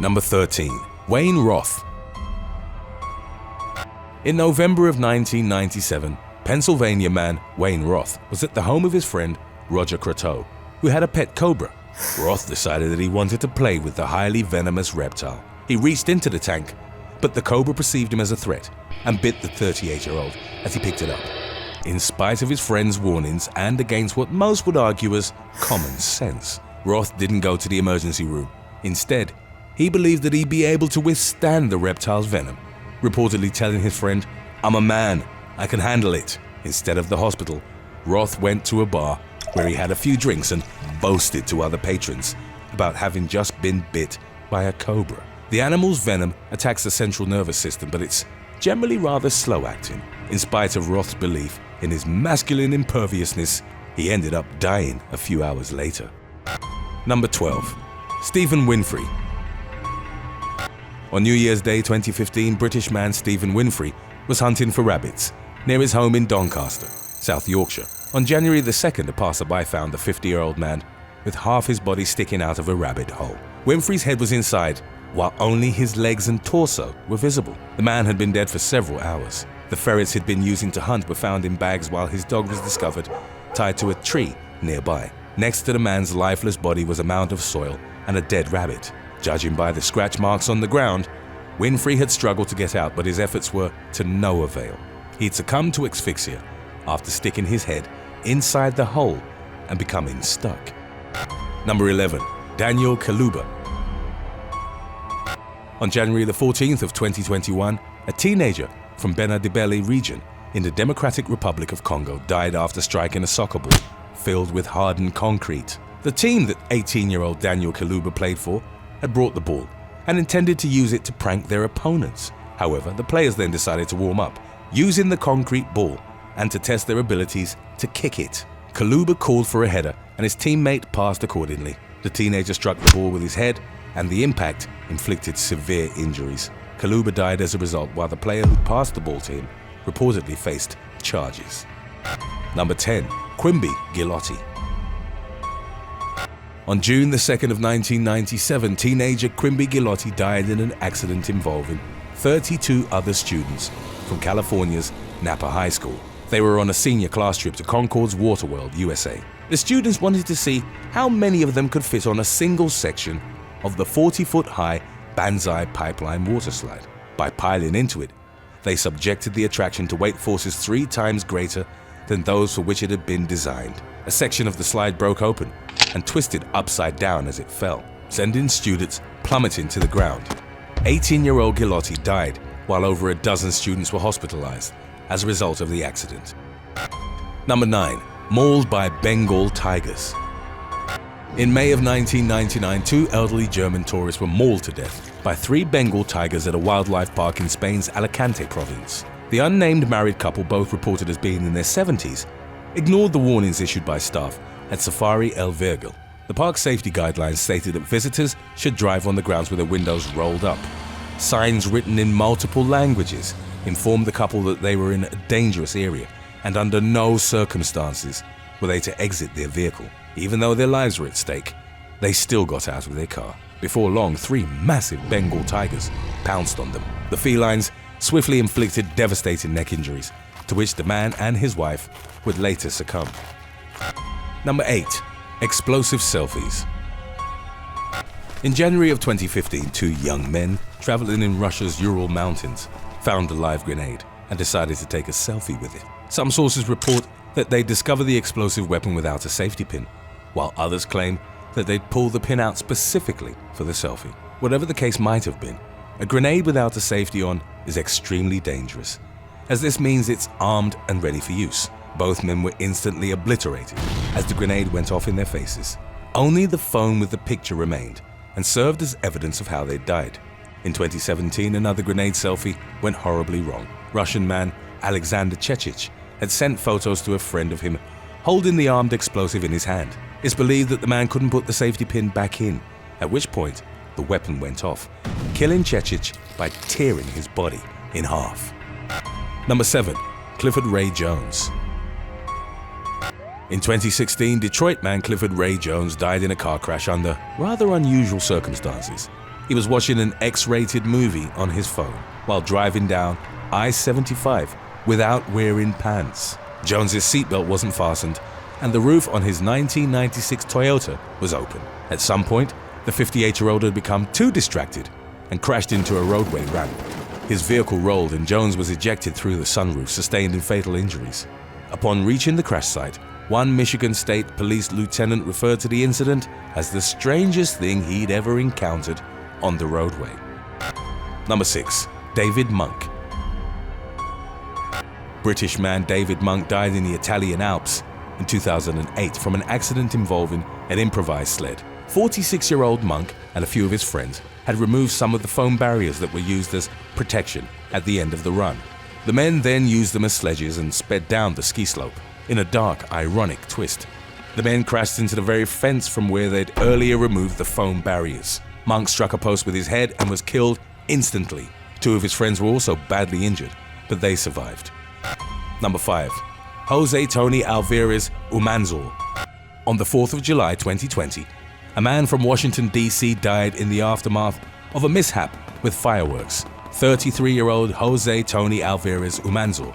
Number 13. Wayne Roth. In November of 1997, Pennsylvania man Wayne Roth was at the home of his friend Roger Croteau, who had a pet cobra. Roth decided that he wanted to play with the highly venomous reptile. He reached into the tank, but the cobra perceived him as a threat and bit the 38-year-old as he picked it up. In spite of his friend's warnings and against what most would argue as common sense, Roth didn't go to the emergency room. Instead, he believed that he'd be able to withstand the reptile's venom, reportedly telling his friend, "I'm a man, I can handle it." Instead of the hospital, Roth went to a bar where he had a few drinks and boasted to other patrons about having just been bit by a cobra. The animal's venom attacks the central nervous system, but it's generally rather slow acting. In spite of Roth's belief in his masculine imperviousness, he ended up dying a few hours later. Number 12. Stephen Winfrey. On New Year's Day 2015, British man Stephen Winfrey was hunting for rabbits near his home in Doncaster, South Yorkshire. On January the 2nd, a passerby found the 50-year-old man with half his body sticking out of a rabbit hole. Winfrey's head was inside, while only his legs and torso were visible. The man had been dead for several hours. The ferrets he'd been using to hunt were found in bags while his dog was discovered tied to a tree nearby. Next to the man's lifeless body was a mound of soil and a dead rabbit. Judging by the scratch marks on the ground, Winfrey had struggled to get out, but his efforts were to no avail. He'd succumbed to asphyxia after sticking his head inside the hole and becoming stuck. Number 11. Daniel Kaluuya. On January the 14th of 2021, a teenager from Bena, Dibele region in the Democratic Republic of Congo died after striking a soccer ball filled with hardened concrete. The team that 18-year-old Daniel Kaluuya played for had brought the ball and intended to use it to prank their opponents. However, the players then decided to warm up using the concrete ball and to test their abilities to kick it. Kaluuya called for a header and his teammate passed accordingly. The teenager struck the ball with his head and the impact inflicted severe injuries. Kaluuya died as a result, while the player who passed the ball to him reportedly faced charges. Number 10. Quimby Gilotti. On June the 2nd of 1997, teenager Quimby Gilotti died in an accident involving 32 other students from California's Napa High School. They were on a senior class trip to Concord's Waterworld, USA. The students wanted to see how many of them could fit on a single section of the 40-foot-high Banzai Pipeline water slide. By piling into it, they subjected the attraction to weight forces 3 times greater than those for which it had been designed. A section of the slide broke open and twisted upside down as it fell, sending students plummeting to the ground. 18-year-old Gilotti died while over a dozen students were hospitalized as a result of the accident. Number 9. Mauled by Bengal tigers. In May of 1999, 2 elderly German tourists were mauled to death by 3 Bengal tigers at a wildlife park in Spain's Alicante province. The unnamed married couple, both reported as being in their 70s, ignored the warnings issued by staff at Safari El Vergel. The park's safety guidelines stated that visitors should drive on the grounds with their windows rolled up. Signs written in multiple languages informed the couple that they were in a dangerous area and under no circumstances were they to exit their vehicle. Even though their lives were at stake, they still got out of their car. Before long, 3 massive Bengal tigers pounced on them. The felines swiftly inflicted devastating neck injuries, to which the man and his wife would later succumb. Number 8. Explosive selfies. In January of 2015, 2 young men traveling in Russia's Ural Mountains found a live grenade and decided to take a selfie with it. Some sources report that they discovered the explosive weapon without a safety pin, while others claim that they'd pulled the pin out specifically for the selfie. Whatever the case might have been, a grenade without a safety on is extremely dangerous, as this means it's armed and ready for use. Both men were instantly obliterated as the grenade went off in their faces. Only the phone with the picture remained and served as evidence of how they died. In 2017, another grenade selfie went horribly wrong. Russian man Alexander Chechich had sent photos to a friend of him holding the armed explosive in his hand. It's believed that the man couldn't put the safety pin back in, at which point the weapon went off, killing Chechich by tearing his body in half. Number 7. Clifford Ray Jones. In 2016, Detroit man Clifford Ray Jones died in a car crash under rather unusual circumstances. He was watching an X-rated movie on his phone while driving down I-75 without wearing pants. Jones's seatbelt wasn't fastened, and the roof on his 1996 Toyota was open. At some point, the 58-year-old had become too distracted and crashed into a roadway ramp. His vehicle rolled and Jones was ejected through the sunroof, sustained in fatal injuries. Upon reaching the crash site, one Michigan State Police lieutenant referred to the incident as the strangest thing he'd ever encountered on the roadway. Number 6. David Monk. British man David Monk died in the Italian Alps in 2008 from an accident involving an improvised sled. 46-year-old Monk and a few of his friends had removed some of the foam barriers that were used as protection at the end of the run. The men then used them as sledges and sped down the ski slope. In a dark, ironic twist, the men crashed into the very fence from where they'd earlier removed the foam barriers. Monk struck a post with his head and was killed instantly. 2 of his friends were also badly injured, but they survived. Number 5. Jose Tony Alvarez Umanzor. On the 4th of July 2020, a man from Washington, D.C. died in the aftermath of a mishap with fireworks. 33-year-old Jose Tony Alvarez Umanzor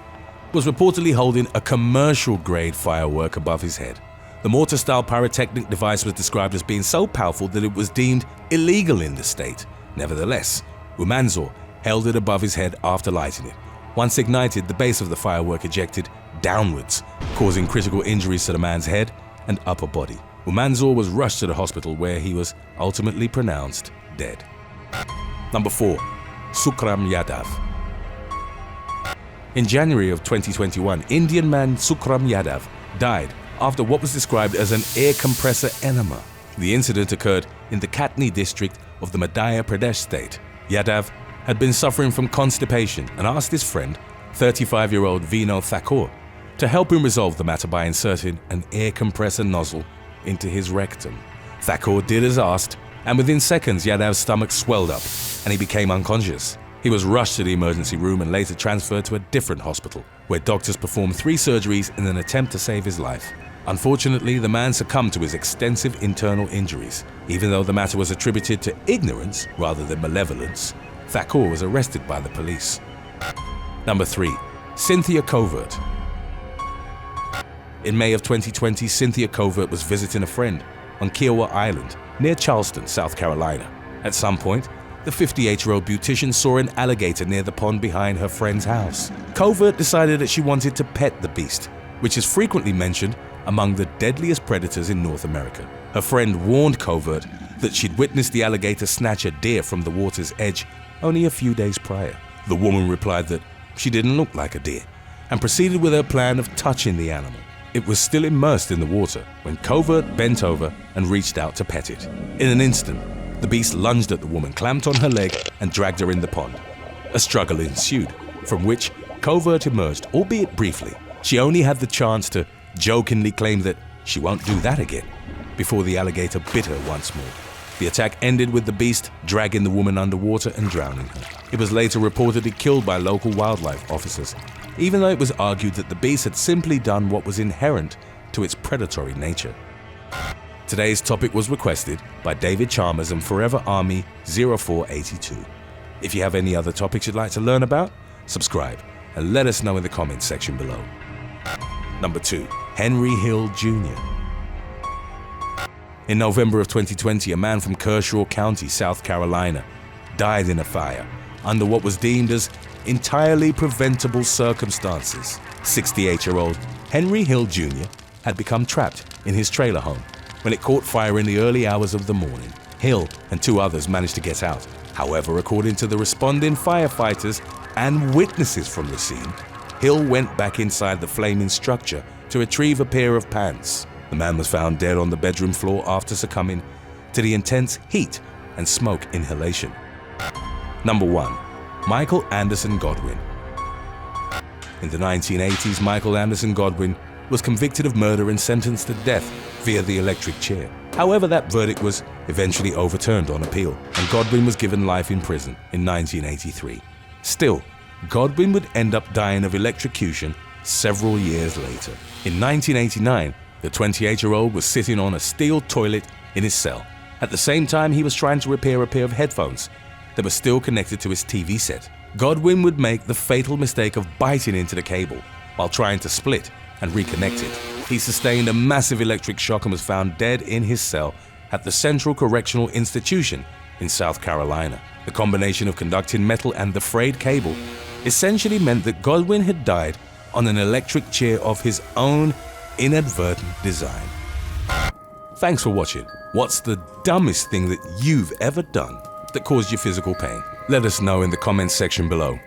was reportedly holding a commercial-grade firework above his head. The mortar-style pyrotechnic device was described as being so powerful that it was deemed illegal in the state. Nevertheless, Umanzor held it above his head after lighting it. Once ignited, the base of the firework ejected downwards, causing critical injuries to the man's head and upper body. Umanzor was rushed to the hospital where he was ultimately pronounced dead. Number 4. Sukram Yadav. In January of 2021, Indian man Sukram Yadav died after what was described as an air compressor enema. The incident occurred in the Katni district of the Madhya Pradesh state. Yadav had been suffering from constipation and asked his friend, 35-year-old Vino Thakur, to help him resolve the matter by inserting an air compressor nozzle into his rectum. Thakur did as asked, and within seconds Yadav's stomach swelled up and he became unconscious. He was rushed to the emergency room and later transferred to a different hospital, where doctors performed 3 surgeries in an attempt to save his life. Unfortunately, the man succumbed to his extensive internal injuries. Even though the matter was attributed to ignorance rather than malevolence, Thakur was arrested by the police. Number 3. Cynthia Covert. In May of 2020, Cynthia Covert was visiting a friend on Kiowa Island near Charleston, South Carolina. At some point, the 58-year-old beautician saw an alligator near the pond behind her friend's house. Covert decided that she wanted to pet the beast, which is frequently mentioned among the deadliest predators in North America. Her friend warned Covert that she'd witnessed the alligator snatch a deer from the water's edge only a few days prior. The woman replied that she didn't look like a deer and proceeded with her plan of touching the animal. It was still immersed in the water when Covert bent over and reached out to pet it. In an instant, the beast lunged at the woman, clamped on her leg, and dragged her in the pond. A struggle ensued, from which Covert emerged, albeit briefly. She only had the chance to jokingly claim that she won't do that again, before the alligator bit her once more. The attack ended with the beast dragging the woman underwater and drowning her. It was later reportedly killed by local wildlife officers, even though it was argued that the beast had simply done what was inherent to its predatory nature. Today's topic was requested by David Chalmers and Forever Army 0482. If you have any other topics you'd like to learn about, subscribe and let us know in the comments section below. Number 2. Henry Hill Jr. In November of 2020, a man from Kershaw County, South Carolina, died in a fire under what was deemed as entirely preventable circumstances. 68-year-old Henry Hill Jr. had become trapped in his trailer home when it caught fire in the early hours of the morning. Hill and 2 others managed to get out. However, according to the responding firefighters and witnesses from the scene, Hill went back inside the flaming structure to retrieve a pair of pants. The man was found dead on the bedroom floor after succumbing to the intense heat and smoke inhalation. Number 1. Michael Anderson Godwin. In the 1980s, Michael Anderson Godwin was convicted of murder and sentenced to death via the electric chair. However, that verdict was eventually overturned on appeal, and Godwin was given life in prison in 1983. Still, Godwin would end up dying of electrocution several years later. In 1989, the 28-year-old was sitting on a steel toilet in his cell At the same time, he was trying to repair a pair of headphones that were still connected to his TV set. Godwin would make the fatal mistake of biting into the cable while trying to split and reconnect it. He sustained a massive electric shock and was found dead in his cell at the Central Correctional Institution in South Carolina. The combination of conducting metal and the frayed cable essentially meant that Godwin had died on an electric chair of his own inadvertent design. Thanks for watching. What's the dumbest thing that you've ever done that caused you physical pain? Let us know in the comments section below.